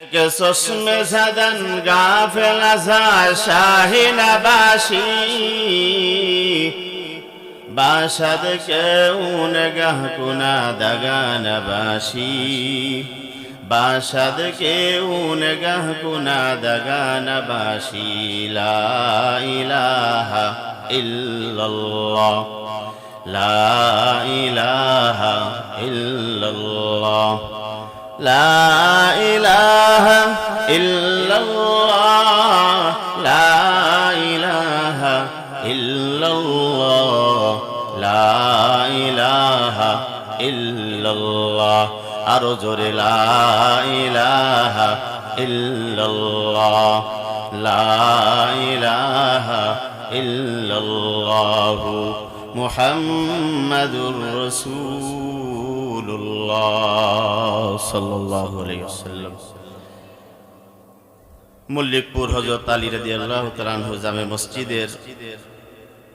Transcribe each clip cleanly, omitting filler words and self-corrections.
के चश्मे सदन गाफिल शाहीन बाशी बाशद के ऊन गह कुना दगान बाशी बाशद के ऊन गह कुना दगान बाशी ला इलाहा इल्लल्लाह ला इलाहा इल्लल्लाह ला इलाहा इल्लल्लाह ला इलाहा इल्लल्लाह ला इलाहा इल्लल्लाह आरो जोरे ला इलाहा इल्लल्लाह ला इलाहा इल्लल्लाह मुहम्मदुर রাসূলুল্লাহ সাল্লাল্লাহু আলাইহি ওয়াসাল্লাম। মল্লিকপুর হযরত আলী রাদিয়াল্লাহু তাআলা আনহু জামে মসজিদের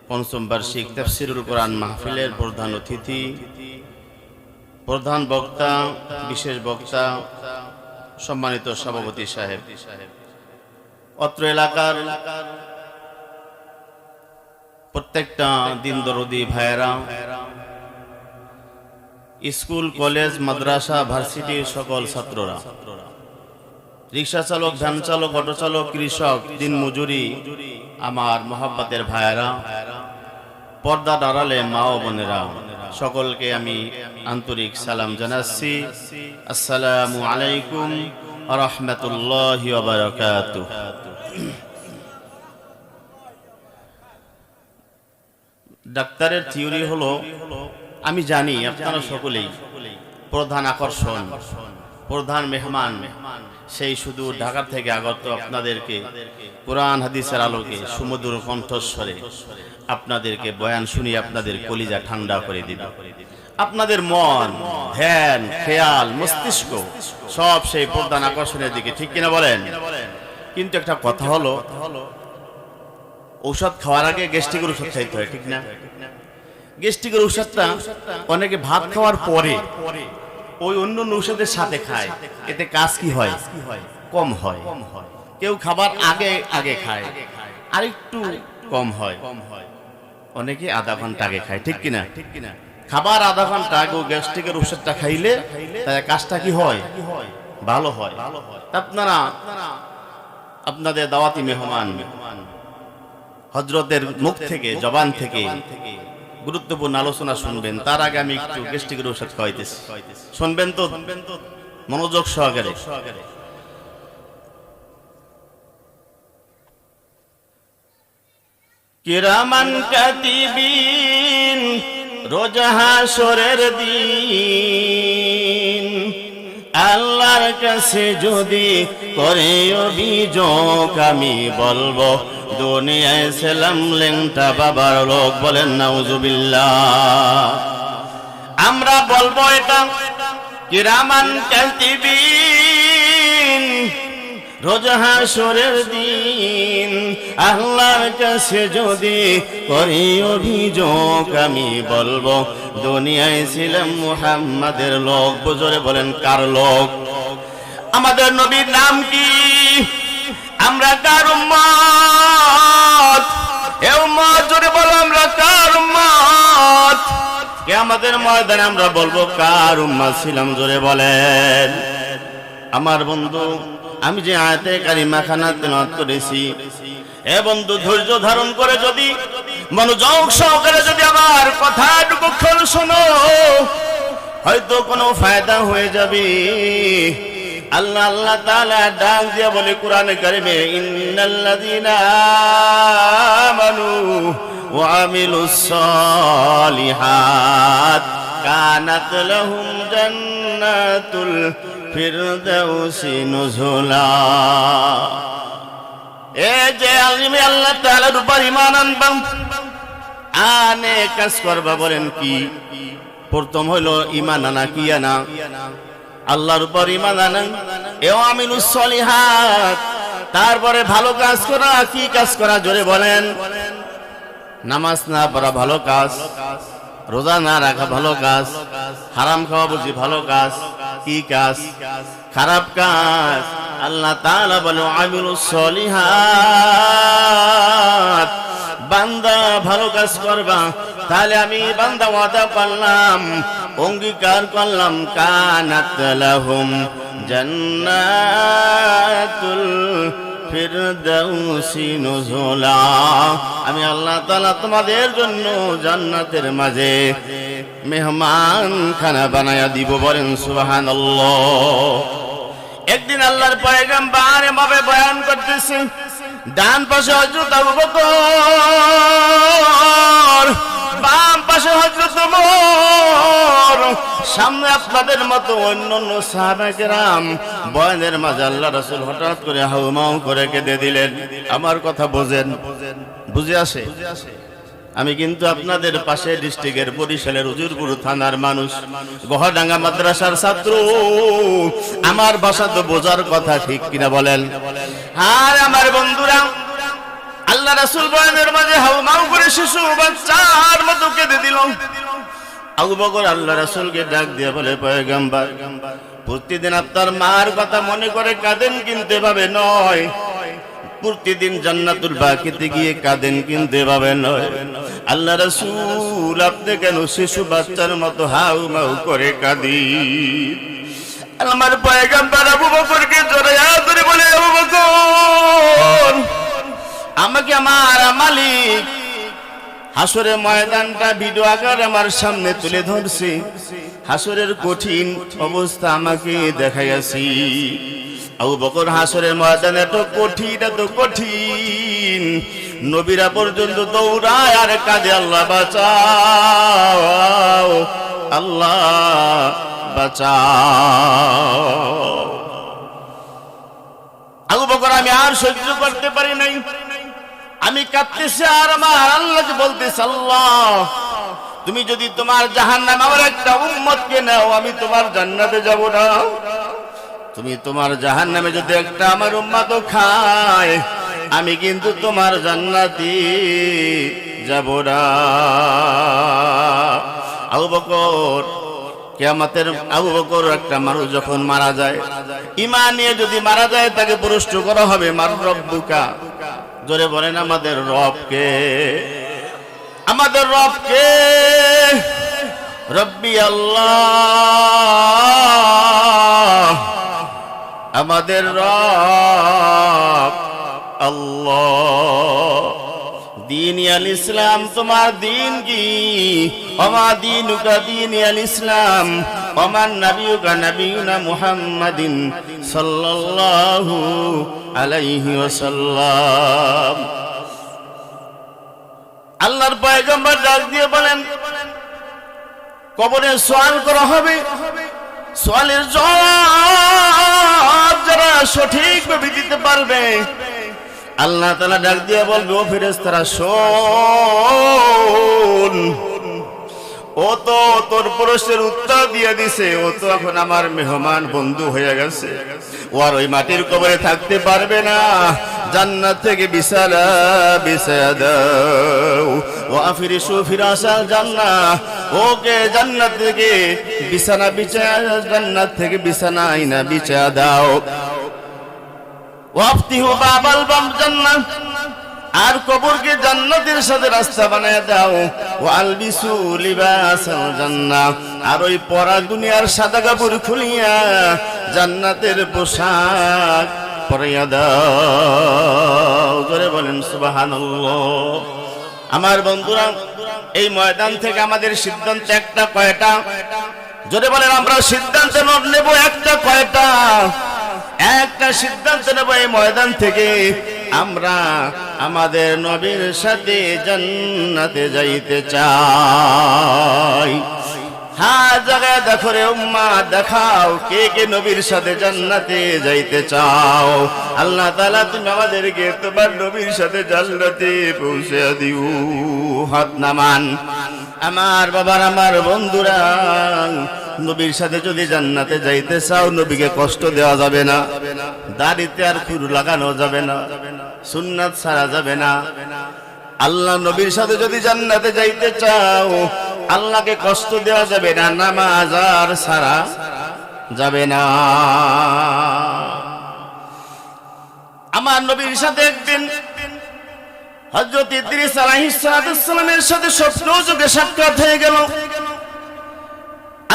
পঞ্চম বার্ষিক তাফসীরুল কোরআন মাহফিলের প্রধান অতিথি, প্রধান বক্তা, বিশেষ বক্তা, সম্মানিত সভাপতি সাহেব, অত্র এলাকার প্রত্যেকটা দিন দরদি ভাইয়েরা, স্কুল, কলেজ, মাদ্রাসা, ভার্সিটির সকল ছাত্ররা, রিক্সা চালক, ভ্যান চালক, অটো চালক, কৃষক, দিন মজুরি, আমার মহাব্বতের ভাইয়েরা, পর্দার আড়ালে মা ও বোনেরা, সকলকে আমি আন্তরিক সালাম জানাচ্ছি। আসসালামু আলাইকুম ওয়া রাহমাতুল্লাহি ওয়া বারাকাতুহু। ডাক্তারের থিওরি হলো, আমি জানি আপনারা সকলেই প্রধান আকর্ষণ, প্রধান মেহমান সেই শুধু ঢাকা থেকে আগত আপনাদেরকে কোরআন হাদিসের আলোকে সুমধুর কণ্ঠস্বরে আপনাদেরকে বয়ান শুনিয়ে আপনাদের কলিজা ঠান্ডা করে দিবে। আপনাদের মন, ধ্যান, খেয়াল, মস্তিষ্ক সব সেই প্রধান আকর্ষণের দিকে, ঠিক কিনা বলেন? কিন্তু একটা কথা হলো, ঔষধ খাওয়ার আগে গ্যাস্ট্রিকের ওষুধ খাইতে হয়, ঠিক না? গ্যাস্ট্রিকের ওষুধটা অনেকে ভাত খাওয়ার পরে ওই অন্য ঔষধের সাথে খায়, এতে কাজ কি হয়? কম হয়। কেউ খাবার আগে আগে খায়, আরেকটু কম হয়। অনেকে আধা ঘন্টা আগে খায়, ঠিক কিনা? খাবার আধা ঘন্টা আগে গ্যাস্ট্রিকের ওষুধটা খাইলে তার কাজটা কি হয়? ভালো হয়। আপনারা আপনাদের দাওয়াতি মেহমান হযরতের মুখ থেকে, জবান থেকে গুরুত্বপূর্ণ আলোচনা শুনবেন। তার আগে আমি একটু গ্যাস্ট্রিকের ওষুধ খাওয়াইতেছি, শুনবেন তো মনোযোগ সহকারে। কিরামান কাতিবিন রোজ হাসরের দিন আল্লাহর কাছে যদি করে অভিযোগ, আমি বলবো দুনিয়ায় ছিলাম লেংটা বাবার লোক। বলেন নাউজুবিল্লাহ। আমরা বলবো এটা কিরামান কাতিবিন রোজ হাসরের দিন আল্লাহর কাছে যদি করি অভিযোগ, আমি বলবো দুনিয়ায় ছিলাম মুহাম্মাদের লোক। বুজুরে বলেন কার লোক? আমাদের নবীর নাম কি? আমরা কার উম্মত? এ উম্মত জোরে বলো, আমরা কার উম্মত? কিয়ামতের ময়দানে আমরা বলবো কার উম্মত ছিলাম? জোরে বলেন। আমার বন্ধু, আমি যে আয়াতে কারিমা খানা তেলাওয়াত করেছি, এ বন্ধু ধৈর্য ধারণ করে যদি মনোযোগ সহকারে যদি আমার কথাটুকু খেয়াল শোনো, হয়তো কোনো ফায়দা হয়ে যাবে। আল্লাহ আল্লাহ তাআলা ডাক দিয়ে বলে কোরআনে কারিমে, ইন্নাল্লাযীনা আমানু ওয়া আমিলুস সালিহাত কানাত লাহুম জান্নাতুল ফিরদাউসি নুজুলা। এ যে আলিমে আল্লাহ তাআলার উপর ঈমান আনবা, আনে কাজ করবা। বলেন কি? প্রথম হলো ঈমান আনা। কি আনা? আল্লাহর উপর ঈমান আনা। এও আমিলুস সলিহাত, তারপরে ভালো কাজ করা। কি কাজ করা? জোরে বলেন। নামাজ না পড়া ভালো কাজ, রোজা না রাখা ভালো কাজ, হারাম খাওয়া বুঝি ভালো কাজ। কি কাজ? খারাপ কাজ। আল্লাহ তাআলা বলে আমিলুস সলিহাত, বান্দা ভালো কাজ করবা, তাহলে আমি বান্দা ওয়াদা করলাম, অঙ্গীকার করলাম, কানাত লাহুম জান্নাতুল ফিরদাউসি নুজুলা, আমি আল্লাহ তাআলা তোমাদের জন্য জান্নাতের মাঝে মেহমান খানা বানায়া দিব। বলেন সুবহানাল্লাহ। একদিন আল্লাহর পয়গম্বর এভাবে বয়ান করতেছেন, ডান পাশে হযরত আবু বকর, বাম পাশে হযরত ওমর, সামনে আপনাদের মতো অন্যান্য সাহাবায়ে কেরাম। বয়ানের মাঝে আল্লাহ রাসূল হঠাৎ করে হাউমাউ করে কেঁদে দিলেন। আমার কথা বোঝেন, বুঝে আসে? আমি কিন্তু আপনাদের পাশে ডিস্ট্রিক্টের বরিশালের উজিরপুর থানার মানুষ, গহডাঙ্গা মাদ্রাসার ছাত্র। আমার ভাষা তো বোঝার কথা, ঠিক কিনা বলেন? আর আমার বন্ধুরা, আল্লাহ রাসূল বয়ানের মাঝে হাউমাউ করে শিশু বাচ্চার মতো কেঁদে দিল। আবু বকর আল্লাহ রাসূলকে ডাক দিয়ে বলে, পয়গম্বর, প্রতিদিন আপনার মার কথা মনে করে কাঁদেন, কিন্তু এভাবে নয়। প্রতিদিন জান্নাতুল বাকিতে গিয়ে কাঁদেন, কিন্তু এভাবে নয়। আল্লাহ রাসূল, আপনি কেন শিশু বাচ্চার মতো হাউমাউ করে কাঁদেন? আমার পয়গম্বর আবু বকরকে জড়াইয়া ধরে বলে, আবু বকর, আমাকে আমার মালিক হাসরের ময়দানটা ভিডিও আকারে আমার সামনে তুলে ধরছে। হাসরের কঠিন অবস্থা আমাকে দেখাইয়াছি। আবু বকর, হাসরের ময়দান এত কঠিন, এত কঠিন, নবীরা পর্যন্ত দৌড়ায় আর কাঁদে, আল্লাহ বাঁচাও, আল্লাহ বাঁচাও। আবু বকর, আমি আর সহ্য করতে পারি নাই, আমি কাঁদতেছি আর আমার আল্লাহকে বলতেছি, আল্লাহ, তুমি যদি তোমার জাহান্নামে আমার একটা উম্মতকে নাও, আমি তোমার জান্নাতে যাব না। তুমি তোমার জাহান্নামে যদি একটা আমার উম্মত খায়, আমি কিন্তু তোমার জান্নাতে যাব না। আবু বকর, কিয়ামতের আবু বকর, একটা মানুষ যখন মারা যায়, ঈমান নিয়ে যদি মারা যায়, তাকে প্রশ্ন করা হবে, মান রব্বুকা। জোরে বলেন, আমাদের রবকে, আমাদের রবকে। রব্বি আল্লাহ, আমাদের রব আল্লাহ। দীন আল ইসলাম, তোমার দিন কি? ওমা দীনুকা দীন আল ইসলাম, ওমান নবিয়ুকা নবিয়ুনা মুহাম্মাদিন সাল্লাল্লাহু আলাইহি ওয়াসাল্লাম। আল্লাহর পয়গম্বর ডাক দিয়ে বলেন, কবরে সওয়াল করা হবে, সওয়ালের জবাব যারা সঠিকভাবে দিতে পারবে, আল্লাহ তাআলা ডাক দিয়ে বলবে, ও ফেরেশতারা শোন, ও তো তোর প্রশ্নের উত্তর দিয়ে দিছে, ও তো এখন আমার মেহমান বন্ধু হয়ে গেছে, ও আর ওই মাটির কবরে থাকতে পারবে না। জান্নাত থেকে বিছানা বিছায়া দাও, ওয়া ফিরিশু ফিরাশাল জান্নাহ, ওকে জান্নাত থেকে বিছানা বিছায়া, জান্নাত থেকে বিছানা আইনা বিছায়া দাও। ওয়াফতিহু বাবাল জান্নাহ, আর কবরকে জান্নাতের সাথে রাস্তা বানায় দাও। ওয়ালবিসু লিবাসাল জান্নাহ, আর ওই পরা দুনিয়ার সাদা কাপড় খুলিয়া জান্নাতের পোশাক পরাইয়া দাও। জোরে বলেন সুবহানাল্লাহ। আমার বন্ধুরা, এই ময়দান থেকে আমাদের সিদ্ধান্ত একটা, কয়টা? জোরে বলেন, আমরা সিদ্ধান্ত নেব একটা, কয়টা? একটা সিদ্ধান্ত নেব, এই ময়দান থেকে আমরা আমাদের নবীর সাথে জান্নাতে যাইতে চাই। হ্যাঁ, জায়গায় দেখো রে উম্মাহ, দেখাও কে কে নবীর সাথে জান্নাতে যাইতে চাও। আল্লাহ তাআলা তুমি আমাদেরকে তোমার নবীর সাথে জান্নাতে পৌঁছে দিও। হাত নামান। আমার বাবার, আমার বন্ধুরা, নবীর সাথে যদি জান্নাতে যাইতে চাও, নবীকে কষ্ট দেওয়া যাবে না, দাড়িতে আর খুর লাগানো যাবে না, সুন্নাত ছাড়া যাবে না। আল্লাহ নবীর সাথে যদি জান্নাতে যাইতে চাও, আল্লাহকে কষ্ট দেওয়া যাবে না, নামাজ আর ছাড়া যাবে না। আমার নবীর সাথে একদিন হযরত ইদ্রিস আলাইহিস সালামের সাথে স্বপ্ন যোগে সাক্ষাৎ হয়ে গেল।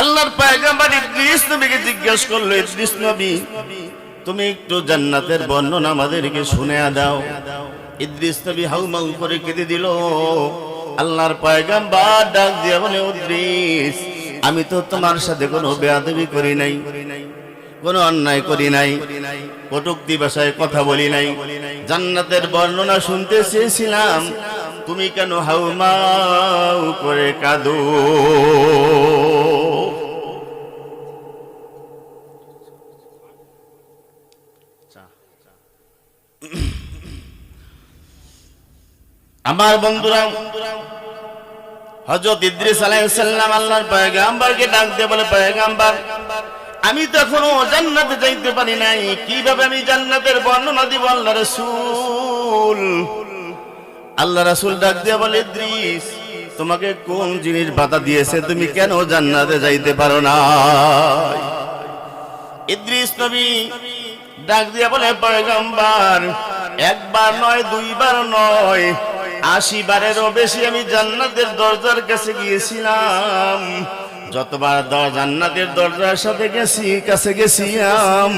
আল্লাহর পয়গম্বর ইদ্রিস নবীকে জিজ্ঞাসা করলো, ইদ্রিস নবী তুমি একটু জান্নাতের বর্ণনা আমাদেরকে শুনিয়ে দাও। ইদ্রিস নবী হাউমাউ করে কেঁদে দিল। আল্লাহর পয়গম্বর ডাক দিয়ে বলে, ইদ্রিস আমি তো তোমার সাথে কোনো বেয়াদবি করি নাই, কোনো অন্যায় করি নাই, কটূক্তি ভাষায় কথা বলি নাই, জান্নাতের বর্ণনা শুনতে চেয়েছিলাম, তুমি কেন হাউমাউ করে কাঁদো? আমার বন্ধুরা, হযরত ইদ্রিস আলাইহিস সালাম আল্লাহর পয়গম্বরকে ডাক দিয়ে বলে, পয়গম্বর আমি তো এখনো জান্নাতে যাইতে পারি নাই, কিভাবে আমি জান্নাতের বর্ণনা দিব আল্লাহ রাসূল? আল্লাহ রাসূল ডাক দিয়ে বলে, ইদ্রিস তোমাকে কোন জিনিস বাধা দিয়েছে, তুমি কেন জান্নাতে যাইতে পারো না? ইদ্রিস নবী ডাক দিয়ে বলে, পয়গম্বর একবার নয়, দুইবার নয়, 80 বারেরও বেশি আমি জান্নাতের দরজার কাছে গিয়েছিলাম। যতবার জান্নাতের দরজার সাথে কাছে গেছিলাম,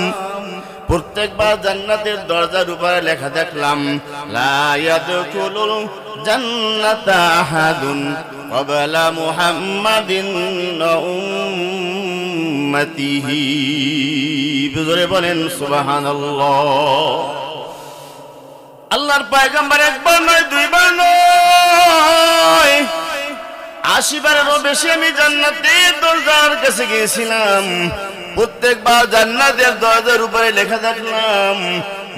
প্রত্যেকবার জান্নাতের দরজার উপরে লেখা দেখলাম, লা ইয়াদখুলুল জান্নাতা আহাদুন ক্বাবলা মুহাম্মাদিন ওয়া উম্মাতিহি। বুঝরে বলেন সুবহানাল্লাহ। আল্লাহর পয়গম্বর একবার নয়, দুইবার নয়, 80 বারেরও বেশি আমি জান্নাতের দরজার কাছে গিয়েছিলাম। প্রত্যেকবার জান্নাতের দরজার উপরে লেখা দেখলাম,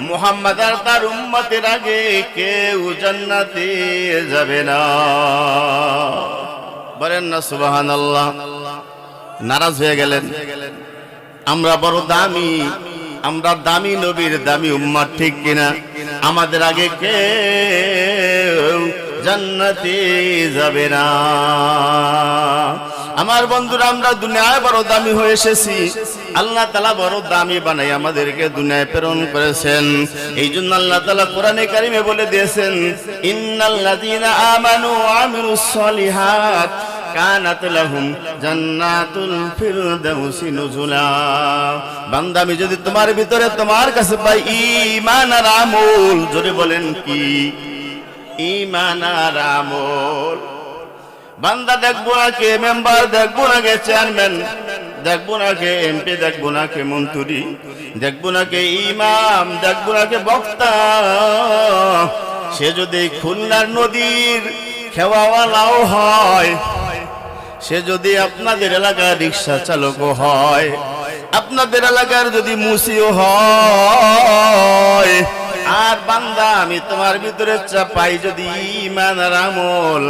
মুহাম্মদ আর তার উম্মতের আগে কেউ জান্নাতে যাবে না। বলেন না সুবহানাল্লাহ। নারাজ হয়ে গেলেন, আমরা বড় দামি, আমরা দামি নবীর দামি উম্মত, ঠিক কিনা? আমাদের আগে কেউ জান্নাতে যাবে না। আমার বন্ধুরা, আমরা দুনিয়ায় বড় দামি হয়ে এসেছি, আল্লাহ তাআলা বড় দামি বানাই আমাদেরকে দুনিয়ায় প্রেরণ করেছেন। এই জন্য আল্লাহ তাআলা কোরআনে কারিমে বলে দিয়েছেন, ইন্নাল্লাযীনা আমানু ওয়া আমিলুস সলিহাত কানাত লাহুম জান্নাতুল ফিরদাউসি নুজুলা। বান্দা আমি যদি তোমার ভিতরে তোমার কাছে পাই ঈমান আর আমল, জোরে বলেন কি? ঈমান আর আমল। বান্দা দেখবো না কে মেম্বার, দেখবো না কে চেয়ারম্যান, দেখবো না কে এমপি, দেখবো না কে মন্ত্রী, দেখবো না কে ইমাম, দেখবো না কে বক্তা। সে যদি খুলনার নদীর খেওয়াওয়ালাও হয়, সে যদি আপনাদের এলাকার রিক্সা চালকও হয়, আপনাদের এলাকার যদি মুসিও হয়, আর বান্দা আমি তোমার ভিতরে চাপাই যদি ঈমান আর আমল,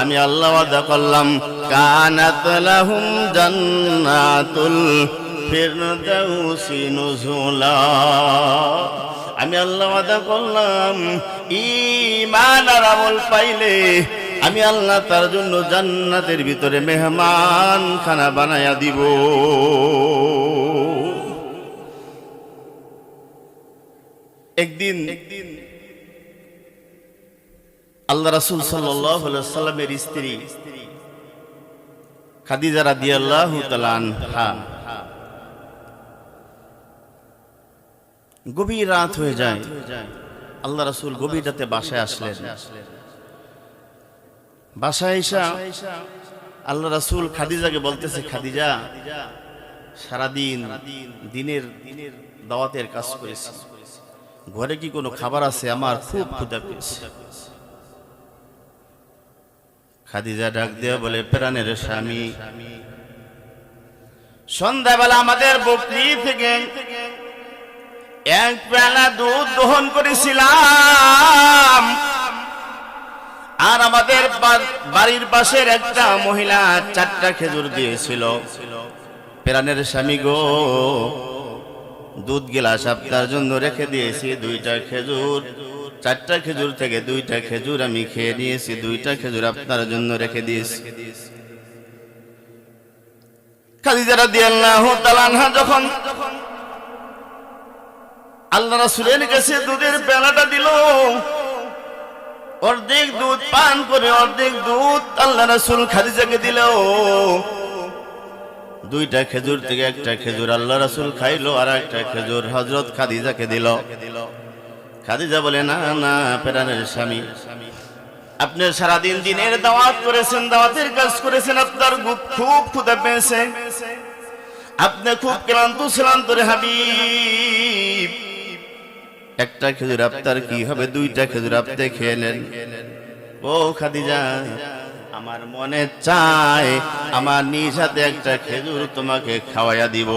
আমি আল্লাহ ওয়াদা করলাম, কানাত লাহুম জান্নাতুল ফিরদাউসি নুজুলা। আমি আল্লাহ ওয়াদা করলাম, ঈমান আর আমল পাইলে আমি আল্লাহ তার জন্য জান্নাতের ভিতরে মেহমান খানা বানায়া দিব। একদিন আল্লাহ রাসূল সাল্লাল্লাহু আলাইহি ওয়াসাল্লামের স্ত্রী খাদিজা রাদিয়াল্লাহু তাআলা আনহা, গভীর রাত হয়ে যায়, আল্লাহ রাসূল গভীর রাতে বাসায় আসলেন। বাসায় এসে আল্লাহ রাসূল খাদিজাকে বলতেছে, খাদিজা সারাদিন দিনের দাওয়াতের কাজ করেছি, ঘরে কি কোনো খাবার আছে? আমার খুব ক্ষুধা পেয়েছে। খাদিজা ডাক দিয়ে বলে, প্রাণের স্বামী, সন্ধ্যাবেলা আমাদের বকরি থেকে এক পেয়ালা দুধ দহন করেছিলাম, আর আমাদের বাড়ির পাশের একটা মহিলা 4টা খেজুর দিয়েছিল। প্রাণের স্বামী গো, দুধ গিলাস আপনার জন্য রেখে দিয়েছি, 2টা খেজুর, 4টা খেজুর থেকে 2টা খেজুর আমি খেয়ে নিয়েছি, 2টা খেজুর আপনার জন্য রেখে দিয়েছি। খাদিজা রাদিয়াল্লাহু তাআলা আনহা যখন আল্লাহ রাসূলের কাছে দুধের পেয়ালাটা দিল, অর্ধেক দুধ পান করে অর্ধেক দুধ আল্লাহ রাসূল খাদিজাকে দিল। দুইটা খেজুর থেকে একটা খেজুর আল্লাহ রাসূল খাইলো, আর একটা খেজুর হযরত খাদিজাকে দিল। খাদিজা বলে, না না প্রাণের স্বামী, আপনি সারাদিন দিনের দাওয়াত করেছেন, দাওয়াতের কাজ করেছেন, আপনার খুব ক্ষুধা পেয়েছে, আপনি খুব ক্লান্ত শ্রান্ত রে হাবিব, একটা খেজুর আপনার কি হবে, দুইটা খেজুর আপনি খেয়ে নেন। ও খাদিজা, আমার মনে চায় আমার নিজ হাতে একটা খেজুর তোমাকে খাওয়াইয়া দিব।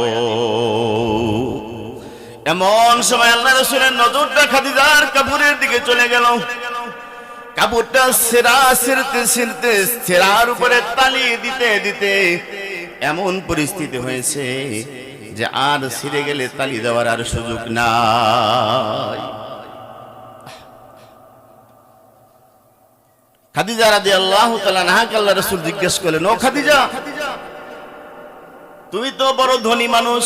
এমন সময় আল্লাহ রাসূলের নজরটা খাদিজার কাপড়ের দিকে চলে গেল। কাপড়টা ছেঁড়া ছিঁড়তে ছিঁড়তে ছেঁড়ার উপরে তালি দিতে দিতে এমন পরিস্থিতি হয়েছে যে আর ছিঁড়ে গেলে তালি দেওয়ার আর সুযোগ নাই। খাদিজা রাদিয়াল্লাহু তাআলা আনহাকে আল্লাহ রাসূল জিজ্ঞেস করলেন, ও খাদিজা, তুমি তো বড় ধনী মানুষ,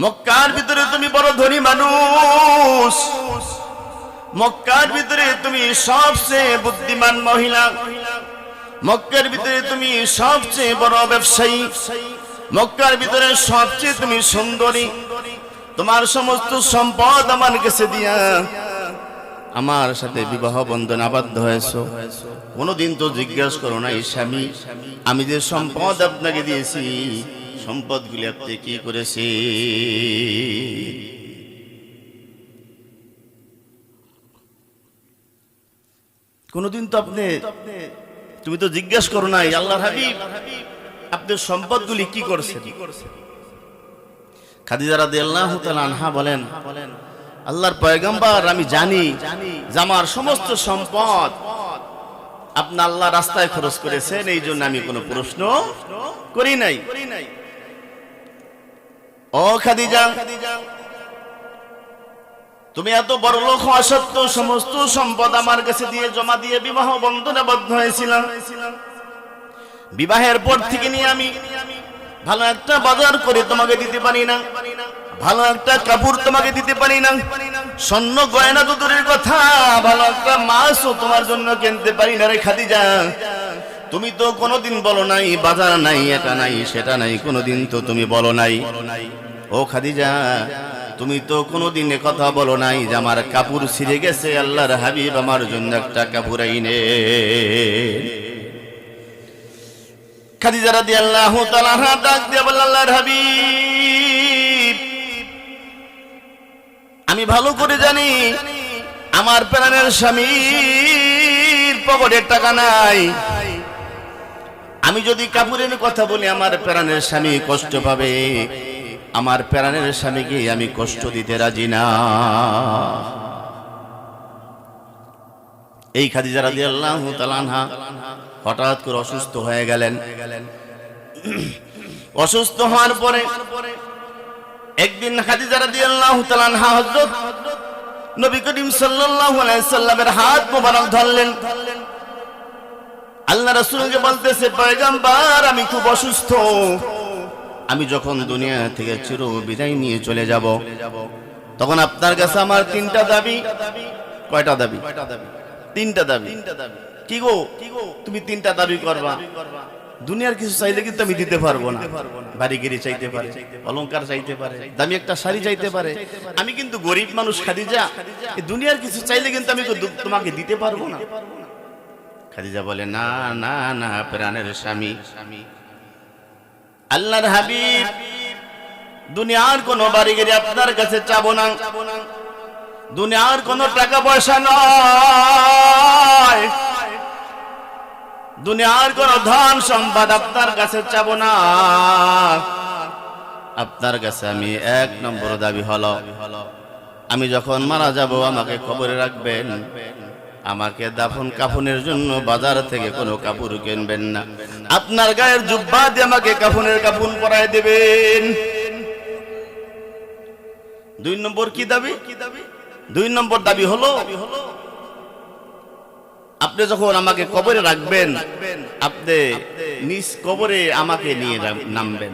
মক্কার ভিতরে তুমি বড় ধনী মানুষ, মক্কার ভিতরে তুমি সবচেয়ে বুদ্ধিমান মহিলা, মক্কার ভিতরে তুমি সবচেয়ে বড় ব্যবসায়ী, মক্কার ভিতরে সবচেয়ে তুমি সুন্দরী, তোমার সমস্ত সম্পদ আমার কাছে দিয়া আমার সাথে বিবাহ বন্ধন আবদ্ধ হয়েছো, কোনদিন তো জিজ্ঞাসা করো না স্বামী আমি যে সম্পদ আপনাকে দিয়েছি সম্পদগুলি আপনি কি করেছে? কোনদিন তো তুমি তো জিজ্ঞাসা করো নাই আল্লাহর হাবিব আপনার সম্পদগুলি কি করছেন? খাদিজা রাদিয়াল্লাহু তাআলা আনহা বলেন, আল্লাহর পয়গম্বর, আমি জানি যে আমার সমস্ত সম্পদ আপনি আল্লাহ রাস্তায় খরচ করেছেন, এই জন্য আমি কোনো প্রশ্ন করি নাই। ও খাদিজা, তুমি এত বড় লোক হওয়া সত্ত্বেও সমস্ত সম্পদ আমার কাছে দিয়ে জমা দিয়ে বিবাহ বন্ধনে আবদ্ধ হয়েছিলাম। বিবাহের পর থেকে নিয়ে আমি ভালো একটা বাজার করে তোমাকে দিতে পারি না, ভালো একটা কাপড় তোমাকে দিতে পারি না, স্বর্ণ গয়না তো দূরের কথা, ভালো একটা মাছও তোমার জন্য কিনতে পারি না রে খাদিজা। তুমি তো কোনোদিন বলো নাই বাজার নাই, এটা নাই সেটা নাই, কোনোদিন তো তুমি বলো নাই। ও খাদিজা, তুমি তো কোনোদিন কথা বলো নাই যে আমার কাপড় ছিঁড়ে গেছে, আল্লাহর হাবিব আমার জন্য একটা কাপড় আইনে। খাদিজা রাদিয়াল্লাহু তাআলা আনহা ডাক দিয়ে বললেন, আল্লাহর হাবিব, আমি ভালো করে জানি আমার প্রাণের স্বামীর পকেটে টাকা নাই, আমি যদি কাপড়ের কথা বলি আমার প্রাণের স্বামী কষ্ট পাবে, আমার প্রাণের স্বামীকে আমি কষ্ট দিতে রাজি না। এই খাদিজা রাদিয়াল্লাহু তাআলা আনহা হঠাৎ করে অসুস্থ হয়ে গেলেন। অসুস্থ হওয়ার পরে একদিন খাদিজা রাদিয়াল্লাহু তাআলা আনহা হযরত নবী করিম সাল্লাল্লাহু আলাইহি সাল্লামের হাত মোবারক ধরলেন। আল্লাহ রাসূলকে বলতেছে, পয়গম্বর, আমি খুব অসুস্থ, আমি যখন দুনিয়া থেকে চির বিদায় নিয়ে চলে যাব তখন আপনার কাছে আমার তিনটা দাবি। কয়টা দাবি? তিনটা দাবি। কি গো, তুমি তিনটা দাবি করবা? দুনিয়ার কিছু চাইলে কিন্তু আমি দিতে পারবো না। বাড়ি গাড়ি চাইতে পারে, অলংকার চাইতে পারে, দামি একটা শাড়ি চাইতে পারে, আমি কিন্তু গরিব মানুষ খাদিজা, দুনিয়ার কিছু চাইলে কিন্তু আমি তোমাকে দিতে পারবো না। খাদিজা বলে, না না না প্রাণের স্বামী, আল্লাহর হাবিব, দুনিয়ার কোন বাড়ি গাড়ি আপনার কাছে চাবো না, দুনিয়ার কোন টাকা পয়সা নয়, দুনিয়ার কোন ধন সম্পদ আপনার কাছে চাবো না। আপনার কাছে আমি এক নম্বর দাবি হলো, আমি যখন মারা যাব আমাকে কবরে রাখবেন, আমাকে দাফন কাফনের জন্য বাজার থেকে কোনো কাপড় কিনবেন না, আপনার গায়ের জুব্বা দিয়ে আমাকে কাফনের কাফন পরায় দেবেন। দুই নম্বর কি দাবি? দুই নম্বর দাবি হলো, আপনি যখন আমাকে কবরে রাখবেন আপনি নিজ কবরে আমাকে নিয়ে নামবেন,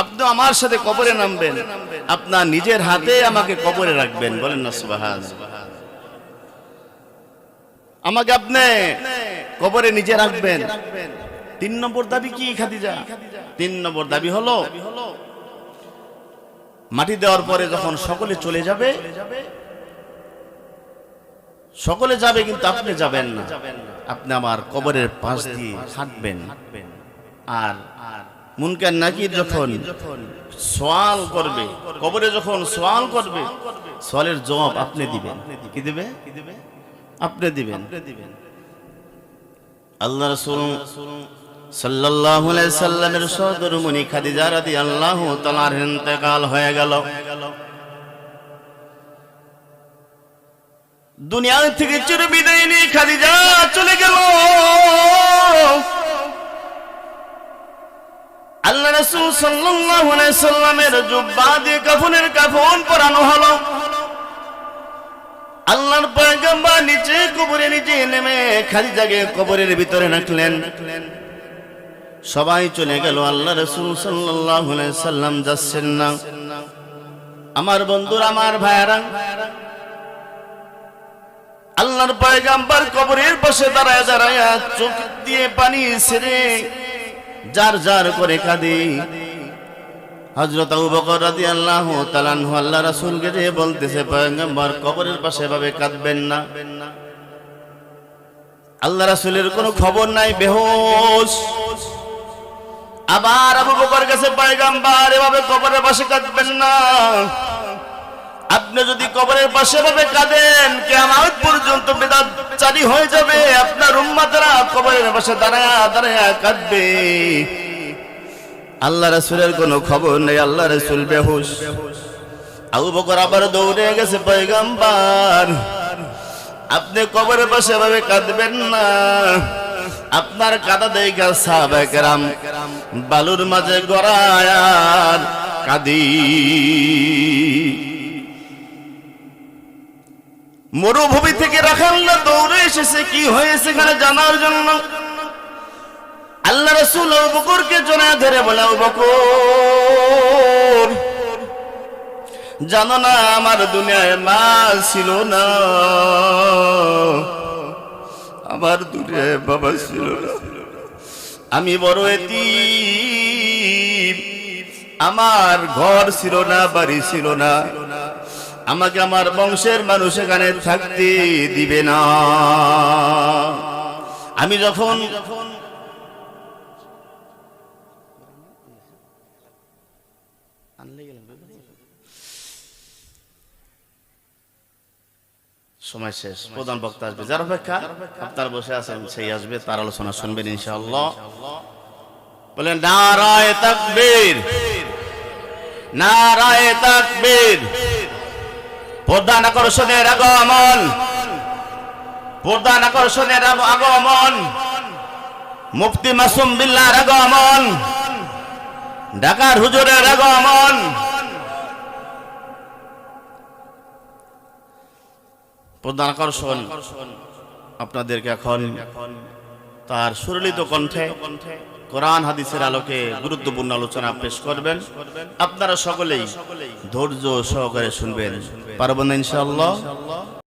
আপনি আমার সাথে কবরে নামবেন, আপনার নিজের হাতে আমাকে কবরে রাখবেন। বলেন না সুবহানাল্লাহ। আমাকে আপনি কবরে নিজে রাখবেন। 3 নম্বর দাবি কি খাদিজা? 3 নম্বর দাবি হলো মাটি দেওয়ার পরে যখন সকলে চলে যাবে, সকলে যাবে কিন্তু আপনি যাবেন না। আপনি আমার কবরের পাশ দিয়ে হাঁটবেন, আর মুনকার নাকির যখন সওয়াল করবে, কবরে যখন সওয়াল করবে, সওয়ালের জবাব আপনি দিবেন। কি দিবে? আপনি দিবেন। আল্লাহ রাসূল সাল্লাল্লাহু আলাইহি সাল্লামের সহধর্মিণী খাদিজা রাদিয়াল্লাহু তাআলার ইন্তেকাল হয়ে গেল। দুনিয়া থেকে চির বিদায় নিয়ে খাদিজা চলে গেল। আল্লাহ রাসূল সাল্লাল্লাহু আলাইহি সাল্লামের জুব্বা দিয়ে কাফনের কাফন পরানো হলো। আল্লাহর পয়গম্বর নিচে কবরে নিচে নেমে খাদিজাকে কবরের ভিতরে রাখলেন। সবাই চলে গেল, আল্লাহ রাসূল সাল্লাল্লাহু আলাইহি সাল্লাম যাচ্ছেন না। আমার বন্ধুরা, আমার ভাইয়েরা, আল্লাহর পয়গম্বর কবরের পাশে দাঁড়ায় দাঁড়ায় চোখ দিয়ে পানি ছেড়ে জার জার করে কাঁদে। হযরত আবু বকর রাদিয়াল্লাহু তাআলা আনহু আল্লাহ রাসূলকে যে বলতেছে, পয়গম্বর কবরের পাশে এভাবে কাঁদবেন না। আল্লাহ রাসূলের কোনো খবর নাই, বেহুশ। আবার আবু বকর কাছে, পয়গম্বর এভাবে কবরের পাশে কাঁদবেন না। আপনি যদি কবরের পাশে এভাবে কাঁদেন, কিয়ামত পর্যন্ত বিদআত জারি হয়ে যাবে। আপনার উম্মতরা কবরের পাশে দাঁড়ায়া দাঁড়ায়া কাঁদবে। আল্লাহ রাসূলের কোনো খবর নেই, আল্লাহ রাসূল বেহুশ। আবু বকর আবার দৌড়ে গেছে, পয়গম্বর আপনি কবরের পাশে এভাবে কাঁদবেন না। আপনার কাঁদা দেখা সাহাবায়ে কেরাম বালুর মাঝে গড়ায় আর কাঁদি। মরুভূমি থেকে রাখাল্লা দৌড়ে এসেছে কি হয়েছে এখানে জানার জন্য। আল্লাহ রাসূল আবু বকরকে জড়ায় ধরে বলে, আবু বকর জানো না, আমার দুনিয়ায় মা ছিল না, আমার দুনিয়ায় বাবা ছিল না, আমি বড় এতিম, আমার ঘর ছিল না, বাড়ি ছিল না, আমাকে আমার বংশের মানুষ এখানে থাকতে দিবে না। আমি যখন সময় শেষ, প্রধান বক্তা আসবে, যার অপেক্ষা আপনারা বসে আছেন সেই আসবে, তার আলোচনা শুনবেন ইনশাআল্লাহ। বলেন নারায়ে তাকবীর, নারায়ে তাকবীর। প্রধান আকর্ষণের আগমন, প্রধান আকর্ষণের আগমন, মুফতি মাসুম বিল্লাহর আগমন, ঢাকার হুজুরের আগমন। প্রধান আকর্ষণ আপনাদেরকে এখন তার সুরলিত কণ্ঠে কোরআন হাদিসের আলোকে গুরুত্বপূর্ণ আলোচনা পেশ করবেন। আপনারা সকলেই ধৈর্য সহকারে শুনবেন, পারবেন ইনশাআল্লাহ।